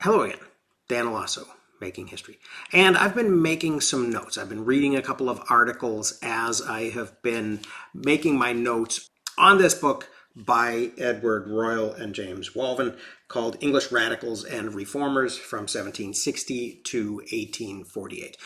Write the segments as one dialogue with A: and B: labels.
A: Hello again, Dan Alasso, Making History. And I've been making some notes. I've been reading a couple of articles as I have been making my notes on this book by Edward Royal and James Walvin called English Radicals and Reformers from 1760 to 1848.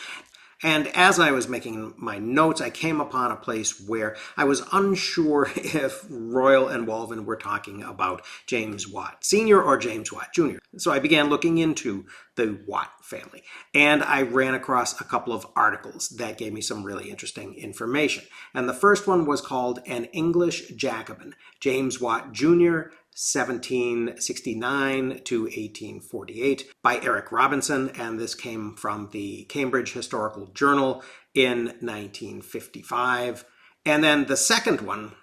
A: And as I was making my notes, I came upon a place where I was unsure if Royal and Walvin were talking about James Watt Sr. or James Watt Jr. So I began looking into the Watt family, and I ran across a couple of articles that gave me some really interesting information. And the first one was called An English Jacobin, James Watt Jr., 1769 to 1848 by Eric Robinson, and this came from the Cambridge Historical Journal in 1955. And then the second one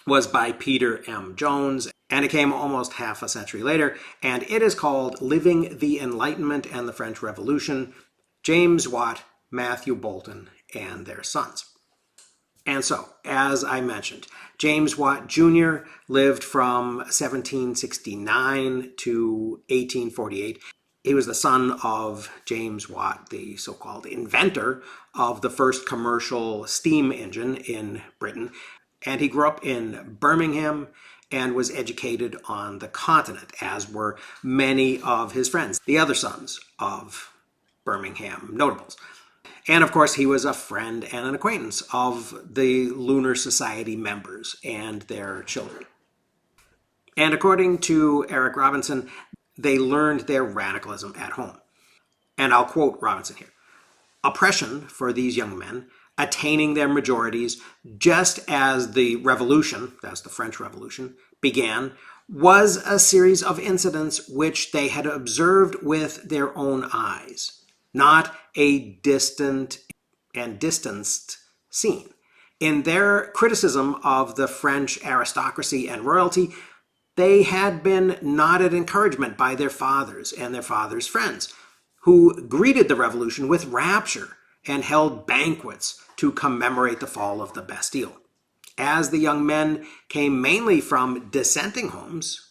A: was by Peter M. Jones, and it came almost half a century later, and it is called Living the Enlightenment and the French Revolution, James Watt, Matthew Boulton, and Their Sons. And so, as I mentioned, James Watt Jr. lived from 1769 to 1848. He was the son of James Watt, the so-called inventor of the first commercial steam engine in Britain. And he grew up in Birmingham and was educated on the continent, as were many of his friends, the other sons of Birmingham notables. And of course, he was a friend and an acquaintance of the Lunar Society members and their children. And according to Eric Robinson, they learned their radicalism at home. And I'll quote Robinson here. Oppression for these young men, attaining their majorities just as the revolution, that's the French Revolution, began, was a series of incidents which they had observed with their own eyes, not a distant and distanced scene. In their criticism of the French aristocracy and royalty, they had been nodded encouragement by their fathers and their fathers' friends, who greeted the revolution with rapture and held banquets to commemorate the fall of the Bastille. As the young men came mainly from dissenting homes,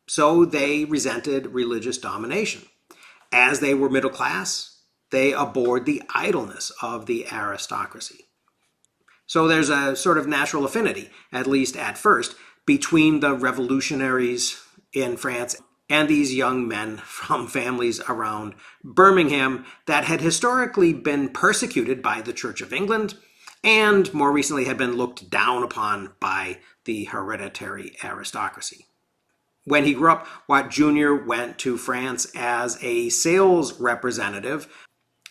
A: so they resented religious domination. As they were middle class, they abhorred the idleness of the aristocracy. So there's a sort of natural affinity, at least at first, between the revolutionaries in France and these young men from families around Birmingham that had historically been persecuted by the Church of England and more recently had been looked down upon by the hereditary aristocracy. When he grew up, Watt Jr. went to France as a sales representative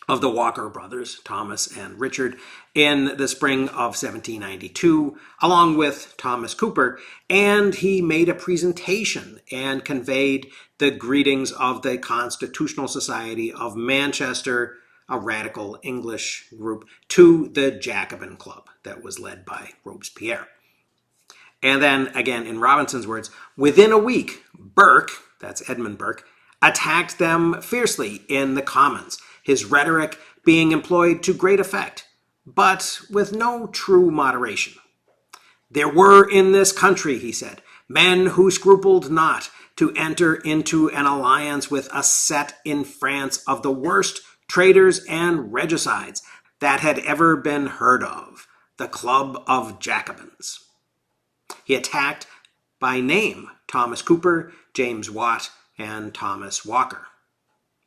A: of the Walker brothers, Thomas and Richard, in the spring of 1792, along with Thomas Cooper, and he made a presentation and conveyed the greetings of the Constitutional Society of Manchester, a radical English group, to the Jacobin Club that was led by Robespierre. And then, again, in Robinson's words, within a week, Burke, that's Edmund Burke, attacked them fiercely in the Commons, his rhetoric being employed to great effect, but with no true moderation. There were in this country, he said, men who scrupled not to enter into an alliance with a set in France of the worst traitors and regicides that had ever been heard of, the Club of Jacobins. He attacked by name Thomas Cooper, James Watt, and Thomas Walker.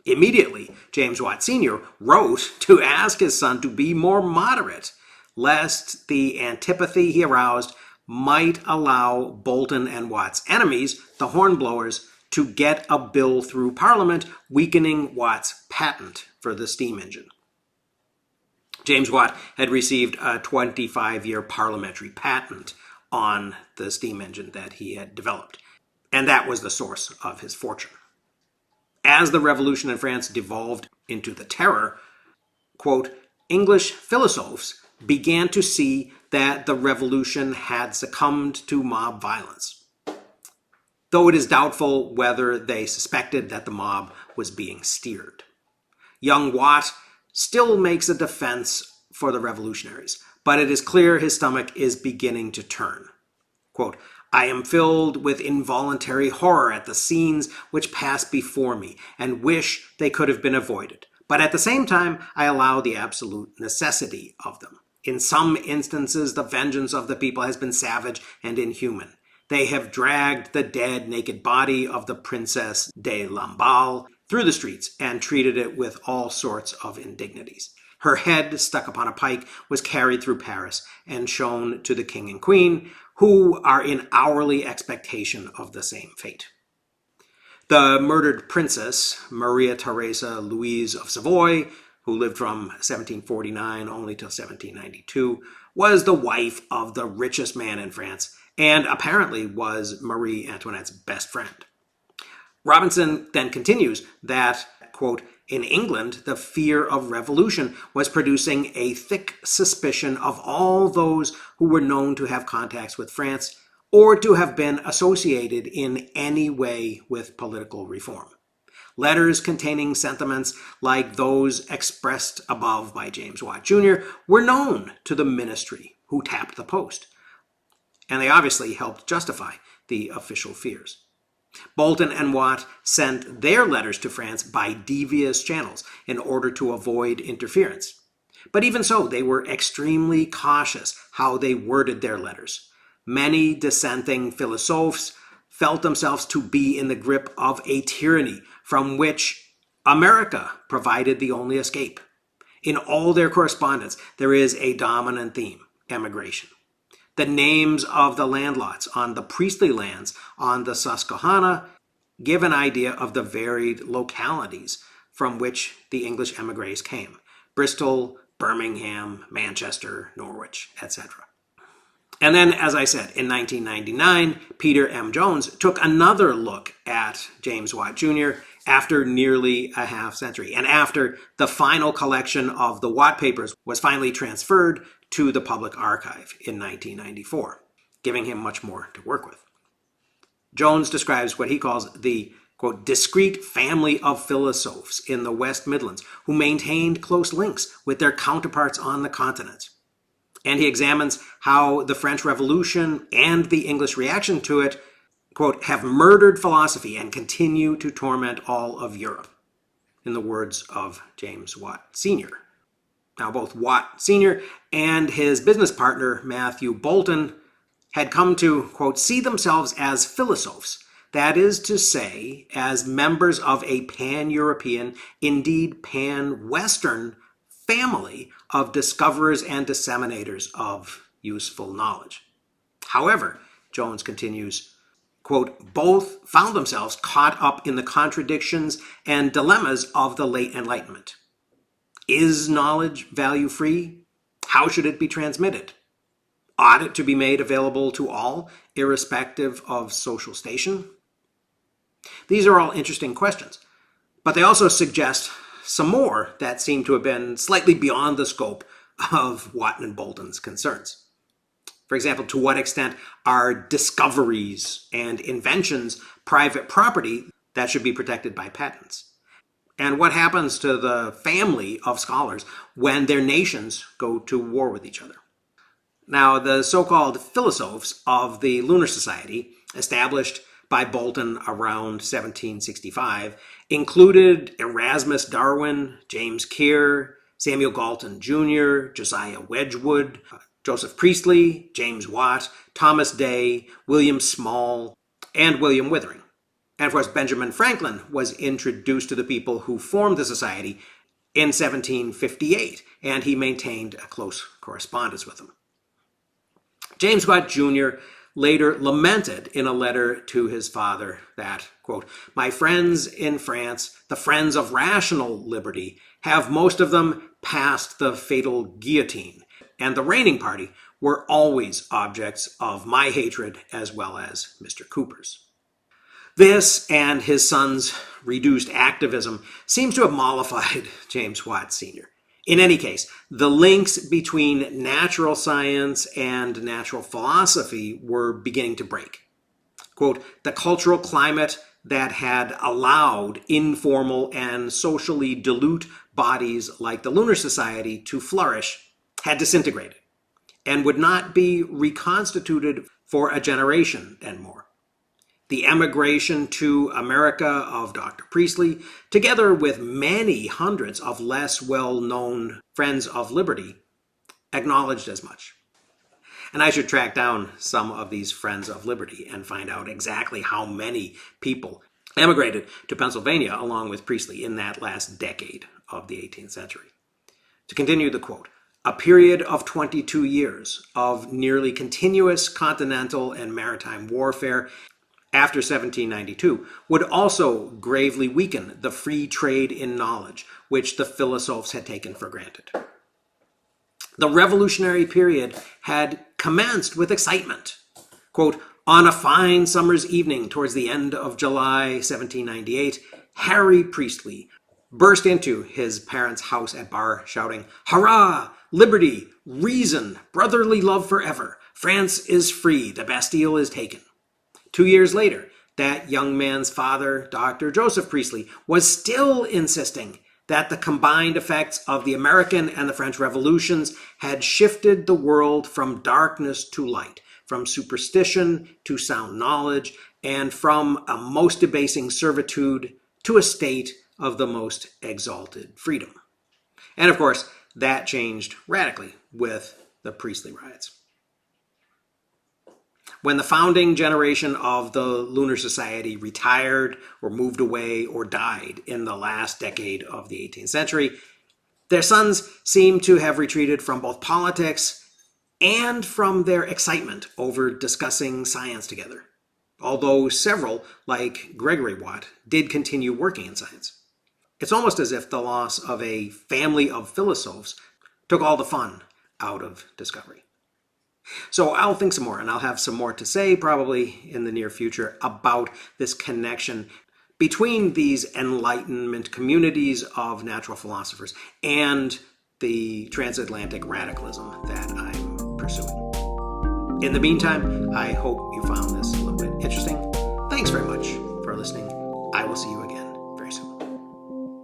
A: Immediately, James Watt Sr. wrote to ask his son to be more moderate, lest the antipathy he aroused might allow Boulton and Watt's enemies, the Hornblowers, to get a bill through Parliament weakening Watt's patent for the steam engine. James Watt had received a 25-year parliamentary patent on the steam engine that he had developed, and that was the source of his fortune. As the revolution in France devolved into the terror, quote, English philosophes began to see that the revolution had succumbed to mob violence, though it is doubtful whether they suspected that the mob was being steered. Young Watt still makes a defense for the revolutionaries, but it is clear his stomach is beginning to turn. Quote, I am filled with involuntary horror at the scenes which pass before me, and wish they could have been avoided. But at the same time, I allow the absolute necessity of them. In some instances, the vengeance of the people has been savage and inhuman. They have dragged the dead, naked body of the Princess de Lamballe through the streets and treated it with all sorts of indignities. Her head, stuck upon a pike, was carried through Paris and shown to the king and queen, who are in hourly expectation of the same fate. The murdered princess, Maria Theresa Louise of Savoy, who lived from 1749 only till 1792, was the wife of the richest man in France, and apparently was Marie Antoinette's best friend. Robinson then continues that, quote, in England, the fear of revolution was producing a thick suspicion of all those who were known to have contacts with France or to have been associated in any way with political reform. Letters containing sentiments like those expressed above by James Watt Jr. were known to the ministry who tapped the post, and they obviously helped justify the official fears. Bolton and Watt sent their letters to France by devious channels in order to avoid interference. But even so, they were extremely cautious how they worded their letters. Many dissenting philosophes felt themselves to be in the grip of a tyranny from which America provided the only escape. In all their correspondence, there is a dominant theme: emigration. The names of the landlots on the priestly lands on the Susquehanna give an idea of the varied localities from which the English emigres came: Bristol, Birmingham, Manchester, Norwich, etc. And then, as I said, in 1999, Peter M. Jones took another look at James Watt Jr. after nearly a half century, and after the final collection of the Watt papers was finally transferred to the public archive in 1994, giving him much more to work with. Jones describes what he calls the, quote, discrete family of philosophes in the West Midlands who maintained close links with their counterparts on the continent. And he examines how the French Revolution and the English reaction to it, quote, have murdered philosophy and continue to torment all of Europe, in the words of James Watt Sr. Now, both Watt Sr. and his business partner, Matthew Bolton, had come to, quote, see themselves as philosophes, that is to say, as members of a pan-European, indeed pan-Western family of discoverers and disseminators of useful knowledge. However, Jones continues, quote, both found themselves caught up in the contradictions and dilemmas of the late Enlightenment. Is knowledge value-free? How should it be transmitted? Ought it to be made available to all, irrespective of social station? These are all interesting questions, but they also suggest some more that seem to have been slightly beyond the scope of Watt and Bolton's concerns. For example, to what extent are discoveries and inventions private property that should be protected by patents? And what happens to the family of scholars when their nations go to war with each other? Now, the so-called Philosophes of the Lunar Society, established by Bolton around 1765, included Erasmus Darwin, James Keir, Samuel Galton Jr., Josiah Wedgwood, Joseph Priestley, James Watt, Thomas Day, William Small, and William Withering. And of course, Benjamin Franklin was introduced to the people who formed the society in 1758, and he maintained a close correspondence with them. James Watt Jr. later lamented in a letter to his father that, quote, my friends in France, the friends of rational liberty, have most of them passed the fatal guillotine, and the reigning party were always objects of my hatred as well as Mr. Cooper's. This and his son's reduced activism seems to have mollified James Watt Sr. In any case, the links between natural science and natural philosophy were beginning to break. Quote, the cultural climate that had allowed informal and socially dilute bodies like the Lunar Society to flourish had disintegrated and would not be reconstituted for a generation and more. The emigration to America of Dr. Priestley, together with many hundreds of less well-known Friends of Liberty, acknowledged as much. And I should track down some of these Friends of Liberty and find out exactly how many people emigrated to Pennsylvania along with Priestley in that last decade of the 18th century. To continue the quote, a period of 22 years of nearly continuous continental and maritime warfare after 1792 would also gravely weaken the free trade in knowledge, which the Philosophes had taken for granted. The revolutionary period had commenced with excitement. Quote, on a fine summer's evening towards the end of July 1798, Harry Priestley burst into his parents' house at Bar shouting, hurrah, liberty, reason, brotherly love forever. France is free, the Bastille is taken. 2 years later, that young man's father, Dr. Joseph Priestley, was still insisting that the combined effects of the American and the French revolutions had shifted the world from darkness to light, from superstition to sound knowledge, and from a most debasing servitude to a state of the most exalted freedom. And of course, that changed radically with the Priestley riots. When the founding generation of the Lunar Society retired or moved away or died in the last decade of the 18th century, their sons seem to have retreated from both politics and from their excitement over discussing science together, although several, like Gregory Watt, did continue working in science. It's almost as if the loss of a family of Philosophes took all the fun out of discovery. So I'll think some more, and I'll have some more to say probably in the near future about this connection between these Enlightenment communities of natural philosophers and the transatlantic radicalism that I'm pursuing. In the meantime, I hope you found this